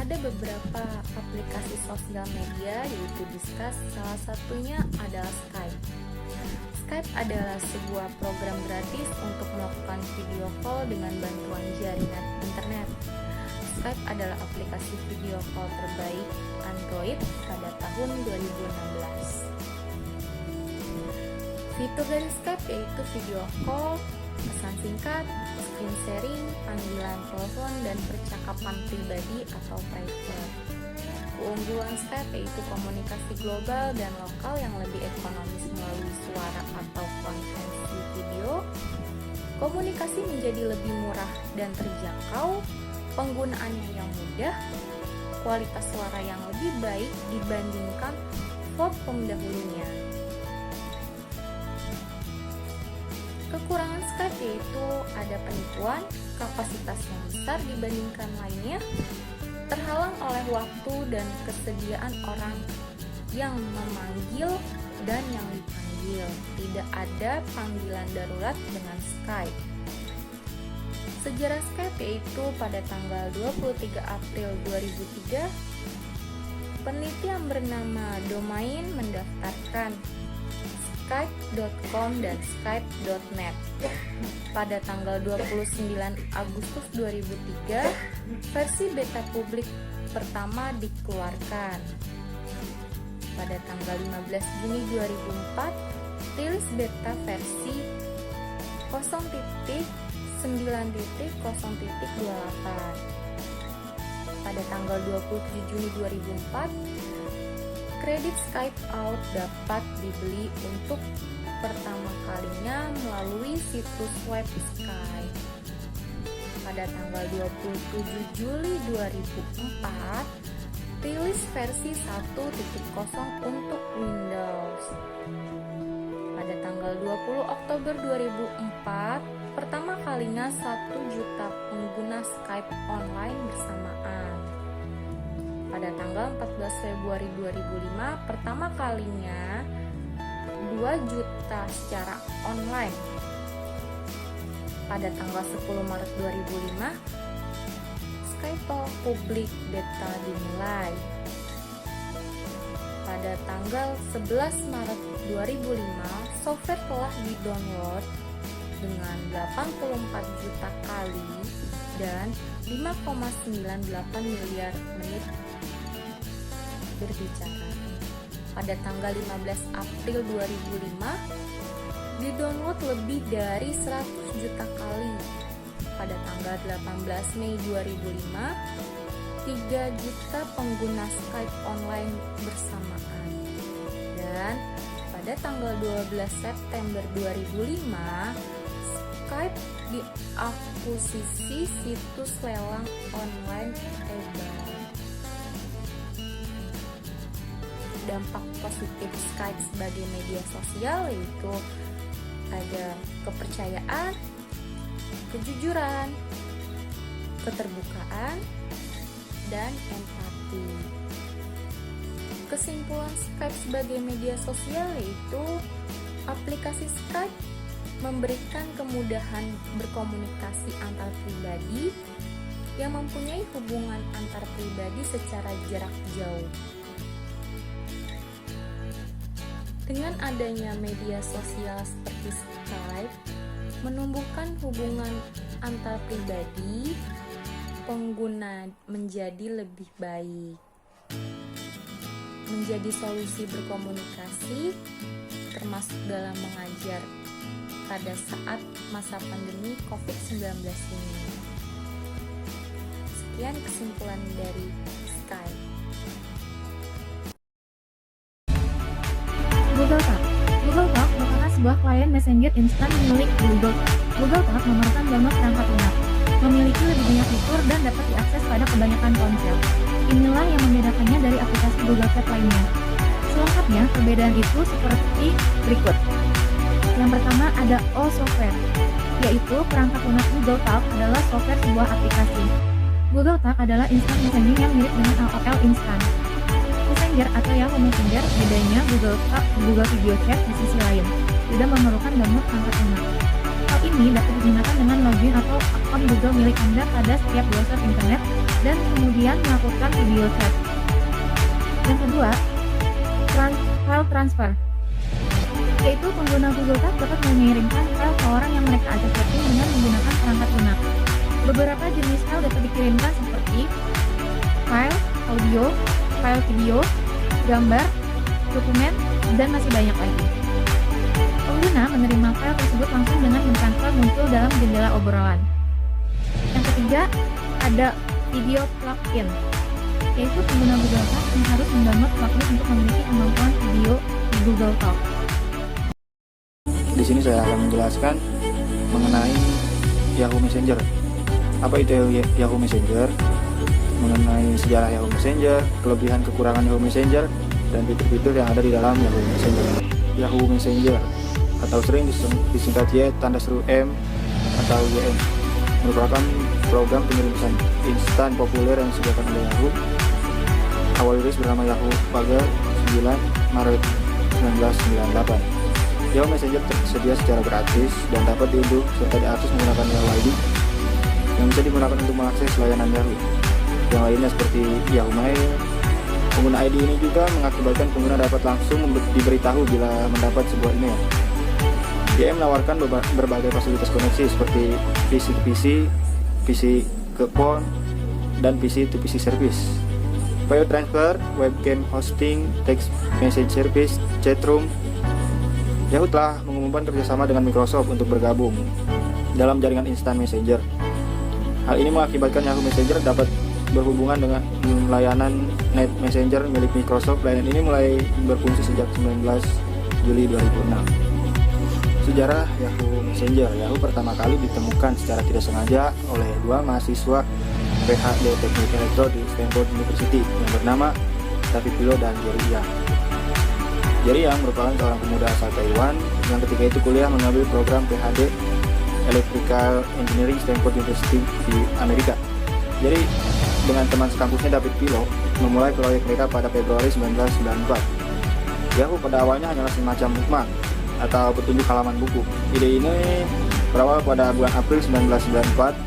Ada beberapa aplikasi sosial media yaitu Discuss, salah satunya adalah Skype. Skype adalah sebuah program gratis untuk melakukan video call dengan bantuan jaringan internet. Skype adalah aplikasi video call terbaik Android pada tahun 2016. Fitur dari Skype yaitu video call, pesan singkat, screen sharing, panggilan telepon, dan percakapan pribadi atau private. Keunggulan Skype yaitu komunikasi global dan lokal yang lebih ekonomis melalui suara atau konferensi video. Komunikasi menjadi lebih murah dan terjangkau, penggunaannya yang mudah, kualitas suara yang lebih baik dibandingkan VoIP pendahulunya. Kekurangan Skype yaitu ada penipuan, kapasitas yang besar dibandingkan lainnya, terhalang oleh waktu dan kesediaan orang yang memanggil dan yang dipanggil. Tidak ada panggilan darurat dengan Skype. Sejarah Skype yaitu pada tanggal 23 April 2003, peneliti yang bernama Domain mendaftarkan Skype.com dan Skype.net. Pada tanggal 29 Agustus 2003, versi beta publik pertama dikeluarkan. Pada tanggal 15 Juni 2004, rilis beta versi 0.9.0.28. Pada tanggal 27 Juni 2004, kredit Skype Out dapat dibeli untuk pertama kalinya melalui situs web Skype. Pada tanggal 27 Juli 2004, rilis versi 1.0 untuk Windows. Pada tanggal 20 Oktober 2004, pertama kalinya 1 juta pengguna Skype online bersamaan. Pada tanggal 14 Februari 2005, pertama kalinya 2 juta secara online. Pada tanggal 10 Maret 2005, Skype publik beta dimulai. Pada tanggal 11 Maret 2005, software telah di-download dengan 84 juta kali dan 5,98 miliar menit berbicara. Pada tanggal 15 April 2005, di-download lebih dari 100 juta kali. Pada tanggal 18 Mei 2005, 3 juta pengguna Skype online bersamaan. Dan pada tanggal 12 September 2005, Skype diakuisisi situs lelang online eBay. Dampak positif Skype sebagai media sosial yaitu ada kepercayaan, kejujuran, keterbukaan, dan empati. Kesimpulan Skype sebagai media sosial yaitu aplikasi Skype memberikan kemudahan berkomunikasi antar pribadi yang mempunyai hubungan antar pribadi secara jarak jauh. Dengan adanya media sosial seperti Skype, menumbuhkan hubungan antar pribadi, pengguna menjadi lebih baik. Menjadi solusi berkomunikasi, termasuk dalam mengajar pada saat masa pandemi COVID-19 ini. Sekian kesimpulan dari Skype. Google Talk. Google Talk merupakan sebuah klien messenger instan milik Google. Google Talk memerlukan download perangkat lunak, memiliki lebih banyak fitur dan dapat diakses pada kebanyakan ponsel. Inilah yang membedakannya dari aplikasi Google Chat lainnya. Selengkapnya, perbedaan itu seperti berikut. Yang pertama ada All Software, yaitu perangkat lunak Google Talk adalah software sebuah aplikasi. Google Talk adalah instant messaging yang mirip dengan AOL Instant Messenger atau Yahoo Messenger. Bedanya Google Talk Google Video Chat di sisi lain tidak memerlukan download perangkat lunak. Hal ini dapat digunakan dengan login atau akun Google milik Anda pada setiap browser internet dan kemudian melakukan video chat. Yang kedua, file transfer, yaitu pengguna Google Talk dapat mengirimkan file ke orang yang mereka ajak chatting dengan menggunakan perangkat lunak. Beberapa jenis file dapat dikirimkan seperti file audio, file video, gambar, dokumen, dan masih banyak lagi. Pengguna menerima file tersebut langsung dengan mentransfer muncul dalam jendela obrolan. Yang ketiga, ada video plugin, yaitu pengguna Google Talk yang harus mendownload plugin untuk memiliki kemampuan video di Google Talk. Di sini saya akan menjelaskan mengenai Yahoo Messenger. Apa itu Yahoo Messenger? Mengenai sejarah Yahoo Messenger, kelebihan kekurangan Yahoo Messenger, dan fitur-fitur yang ada di dalam Yahoo Messenger. Yahoo Messenger atau sering disingkat Y tanda seru M atau YM merupakan program pengirim pesan instan populer yang disediakan oleh Yahoo. Awal rilis bernama Yahoo pada 9 Maret 1998. Yahoo Messenger tersedia secara gratis dan dapat diunduh serta diakses menggunakan Yahoo ID yang bisa digunakan untuk mengakses layanan Yahoo. Yang lainnya seperti Yahoo Mail. Pengguna ID ini juga mengakibatkan pengguna dapat langsung diberitahu bila mendapat sebuah email. YM menawarkan berbagai fasilitas koneksi seperti PC to PC, PC ke phone, dan PC to PC service. File transfer, webcam hosting, text message service, chatroom. Yahoo telah mengumumkan kerjasama dengan Microsoft untuk bergabung dalam jaringan instan Messenger. Hal ini mengakibatkan Yahoo Messenger dapat berhubungan dengan layanan Net Messenger milik Microsoft. Layanan ini mulai berfungsi sejak 19 Juli 2006. Sejarah Yahoo Messenger. Yahoo pertama kali ditemukan secara tidak sengaja oleh dua mahasiswa PhD Teknik Elektro di Stanford University yang bernama David Pillow dan Jerry Yang. Jerry Yang merupakan seorang pemuda asal Taiwan yang ketika itu kuliah mengambil program PhD Electrical Engineering Stanford University di Amerika. Jadi dengan teman sekampusnya David Pillow memulai proyek mereka pada Februari 1994. Yahoo pada awalnya hanyalah semacam bookmark atau petunjuk halaman buku. Ide ini berawal pada bulan April 1994,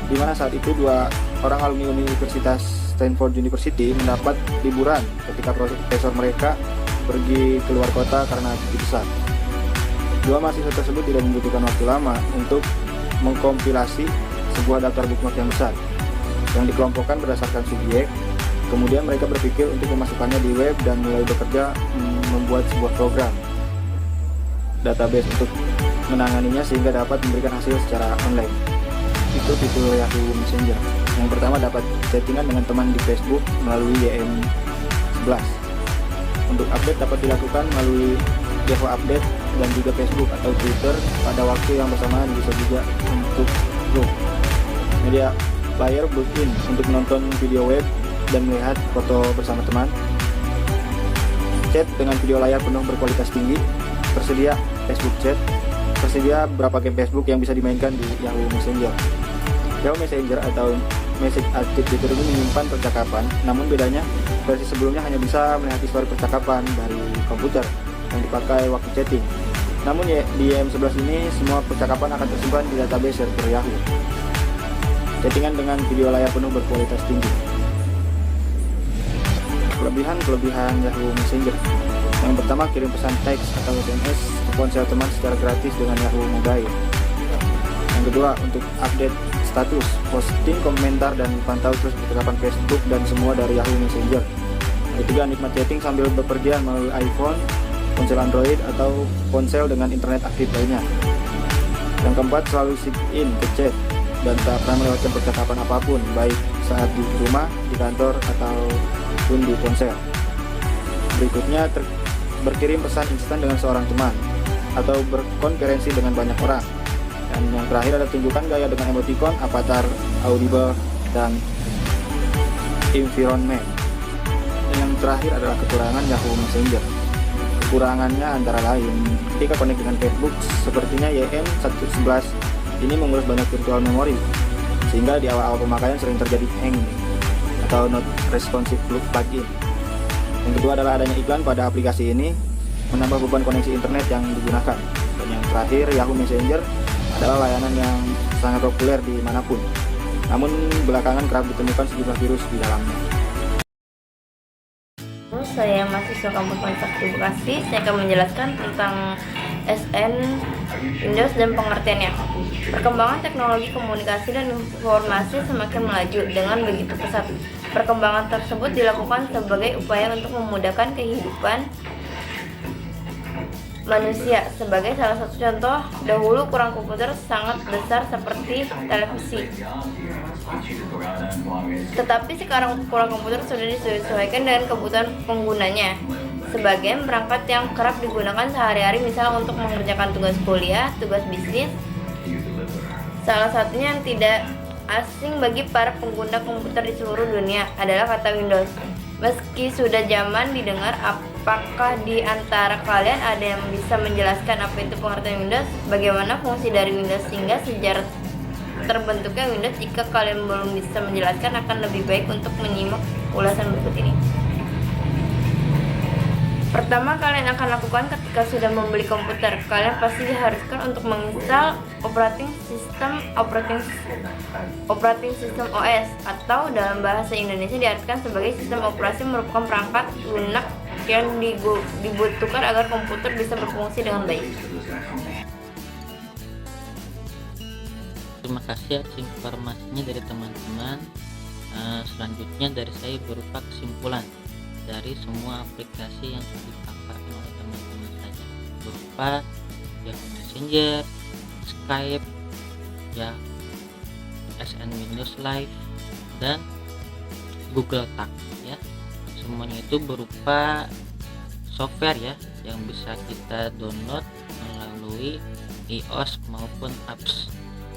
di mana saat itu dua orang alumni Universitas Stanford University mendapat liburan ketika profesor mereka pergi keluar kota karena cuti besar. Dua mahasiswa tersebut tidak membutuhkan waktu lama untuk mengkompilasi sebuah daftar bookmark yang besar yang dikelompokkan berdasarkan subjek. Kemudian mereka berpikir untuk memasukkannya di web dan mulai bekerja membuat sebuah program database untuk menanganinya sehingga dapat memberikan hasil secara online. Itu fitur Yahoo Messenger. Yang pertama, dapat chattingan dengan teman di Facebook melalui YM11. Untuk update dapat dilakukan melalui Yahoo Update dan juga Facebook atau Twitter pada waktu yang bersamaan, bisa juga untuk Zoom. Media player built-in untuk menonton video web dan melihat foto bersama teman. Chat dengan video layar penuh berkualitas tinggi. Tersedia Facebook Chat. Tersedia beberapa game Facebook yang bisa dimainkan di Yahoo Messenger. Yahoo Messenger atau Message Archive fitur ini menyimpan percakapan, namun bedanya versi sebelumnya hanya bisa melihat histori percakapan dari komputer yang dipakai waktu chatting. Namun di YM11 ini semua percakapan akan tersimpan di database server Yahoo. Chattingan dengan video layar penuh berkualitas tinggi. Kelebihan Yahoo Messenger. Yang pertama, kirim pesan teks atau SMS ke ponsel teman secara gratis dengan Yahoo Mobile. Yang kedua, untuk update status, posting, komentar, dan pantau terus percakapan Facebook dan semua dari Yahoo Messenger. Yang ketiga, nikmat chatting sambil bepergian melalui iPhone, ponsel Android, atau ponsel dengan internet aktif lainnya. Yang keempat, selalu sign in ke chat dan tak pernah melewatkan percakapan apapun, baik saat di rumah, di kantor, ataupun di ponsel. Berikutnya, berkirim pesan instan dengan seorang teman atau berkonferensi dengan banyak orang. Dan yang terakhir ada tunjukkan gaya dengan emoticon, avatar, audible, dan environment. Dan yang terakhir adalah kekurangan Yahoo Messenger. Kekurangannya antara lain ketika connect dengan Facebook, sepertinya YM11 ini mengurus banyak virtual memory, sehingga di awal-awal pemakaian sering terjadi hang atau not responsive plugin. Yang kedua adalah adanya iklan pada aplikasi ini, menambah beban koneksi internet yang digunakan. Dan yang terakhir, Yahoo Messenger adalah layanan yang sangat populer dimanapun. namun belakangan kerap ditemukan sejumlah virus di dalamnya. Saya mahasiswa kampus Manufaktur Bekasi. Saya akan menjelaskan tentang SN Windows dan pengertiannya. Perkembangan teknologi komunikasi dan informasi semakin melaju dengan begitu pesat. Perkembangan tersebut dilakukan sebagai upaya untuk memudahkan kehidupan manusia. Sebagai salah satu contoh, dahulu ukuran komputer sangat besar seperti televisi. Tetapi sekarang ukuran komputer sudah disesuaikan dengan kebutuhan penggunanya. Sebagian perangkat yang kerap digunakan sehari-hari, misalnya untuk mengerjakan tugas kuliah, tugas bisnis. Salah satunya yang tidak asing bagi para pengguna komputer di seluruh dunia adalah kata Windows. Meski sudah zaman didengar, apakah di antara kalian ada yang bisa menjelaskan apa itu pengertian Windows, bagaimana fungsi dari Windows hingga sejarah terbentuknya Windows? Jika kalian belum bisa menjelaskan, akan lebih baik untuk menyimak ulasan berikut ini. Pertama kalian akan lakukan ketika sudah membeli komputer, kalian pasti diharuskan untuk menginstal operating system OS, atau dalam bahasa Indonesia diartikan sebagai sistem operasi, merupakan perangkat lunak yang dibutuhkan agar komputer bisa berfungsi dengan baik. Terima kasih atas informasinya dari teman-teman. Selanjutnya dari saya berupa kesimpulan dari semua aplikasi yang dipaparkan oleh teman-teman saya, berupa Yahoo Messenger, Skype, ya, SN Windows Live, dan Google Talk, ya. Semuanya itu berupa software, ya, yang bisa kita download melalui iOS maupun apps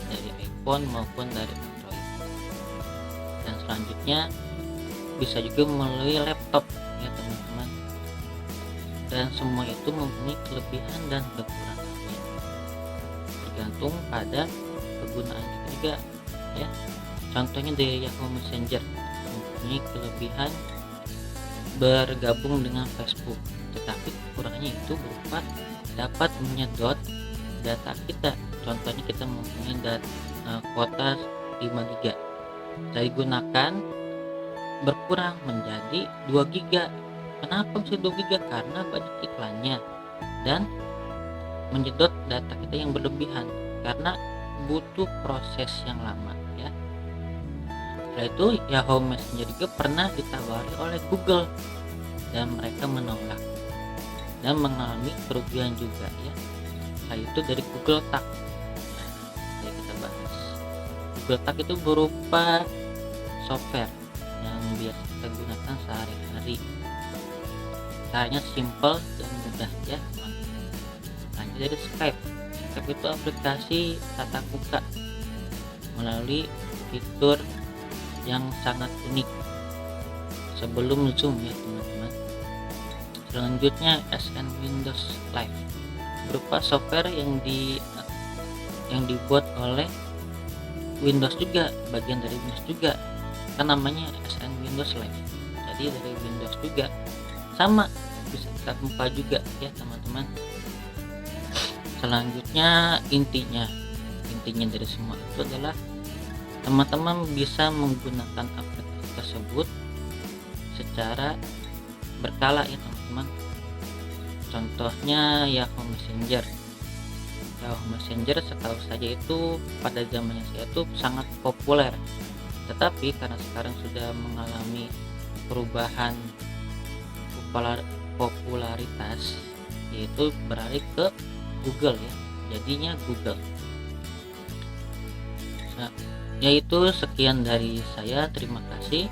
dari iPhone maupun dari Android. Dan selanjutnya bisa juga melalui laptop, ya teman-teman. Dan semua itu mempunyai kelebihan dan kekurangannya, tergantung pada kegunaan kita juga, ya. Contohnya dari Yahoo Messenger mempunyai kelebihan bergabung dengan Facebook, tetapi kekurangannya itu berupa dapat menyedot data kita. Contohnya kita mempunyai kuota 5 GB, saya gunakan berkurang menjadi 2 GB. Kenapa bisa 2 GB? Karena banyak iklannya dan menyedot data kita yang berlebihan, karena butuh proses yang lama, ya. Setelah itu Yahoo Messenger juga pernah ditawari oleh Google dan mereka menolak dan mengalami kerugian juga, ya. Setelah itu dari Google Talk, nah, kita bahas. Google Talk itu berupa software yang biasa kita gunakan sehari-hari. Caranya simple dan mudah, ya teman-teman. Lanjut dari Skype. Skype itu aplikasi tatap muka melalui fitur yang sangat unik sebelum Zoom, ya teman-teman. Selanjutnya SN Windows Live, berupa software yang dibuat oleh Windows juga, bagian dari Windows juga, kan namanya SN Windows Live. Jadi dari Windows juga, sama, bisa kita buka juga, ya teman-teman. Selanjutnya intinya dari semua itu adalah teman-teman bisa menggunakan aplikasi tersebut secara berkala, ya teman-teman. Contohnya Yahoo Messenger. Yahoo Messenger setahu saya itu pada zamannya saya itu sangat populer, tetapi karena sekarang sudah mengalami perubahan popularitas, yaitu beralih ke Google, ya, jadinya Google. Nah, yaitu sekian dari saya, terima kasih.